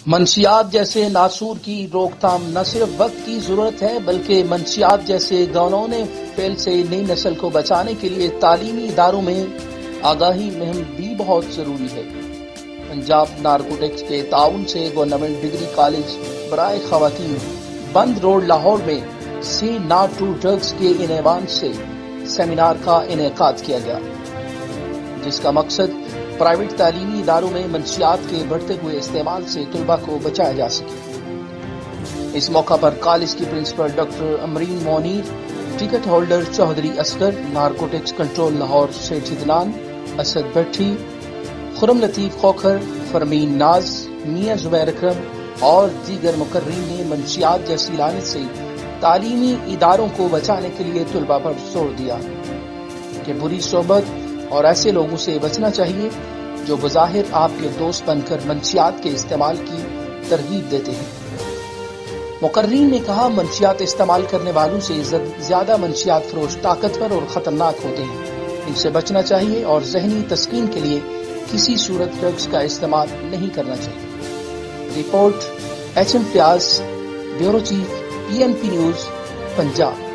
منشیات جیسے ناسور کی روک تھام نہ صرف وقت کی ضرورت ہے بلکہ منشیات جیسے گناؤنے فعل سے نئی نسل کو بچانے کے لیے تعلیمی اداروں میں آگاہی مہم بھی بہت ضروری ہے۔ پنجاب نارکوٹکس کے تعاون سے گورنمنٹ ڈگری کالج برائے خواتین بند روڈ لاہور میں سی ناٹ ٹو ڈرگس کے عنوان سے سیمینار کا انعقاد کیا گیا، جس کا مقصد پرائیویٹ تعلیمی اداروں میں منشیات کے بڑھتے ہوئے استعمال سے طلباء کو بچایا جا سکے۔ اس موقع پر کالج کی principal doctor Amreen Munir, ticket holder Chaudhry Asghar, narcotics control Lahore Seth Adnan, Asad Bhatti, Khurram Latif Khokhar, Farmeen Naz, Mian Zubair اکرم اور دیگر مقررین نے منشیات جیسی لعنت سے تعلیمی اداروں کو بچانے کے لیے طلباء پر زور دیا کہ بری صحبت اور ایسے لوگوں سے بچنا چاہیے جو بظاہر آپ کے دوست بن کر منشیات کے استعمال کی ترغیب دیتے ہیں۔ مقررین نے کہا، منشیات استعمال کرنے والوں سے زیادہ منشیات فروش طاقتور اور خطرناک ہوتے ہیں، ان سے بچنا چاہیے اور ذہنی تسکین کے لیے کسی صورت ڈرگس کا استعمال نہیں کرنا چاہیے۔ Report HM Fayyaz, bureau chief PNP news, Punjab.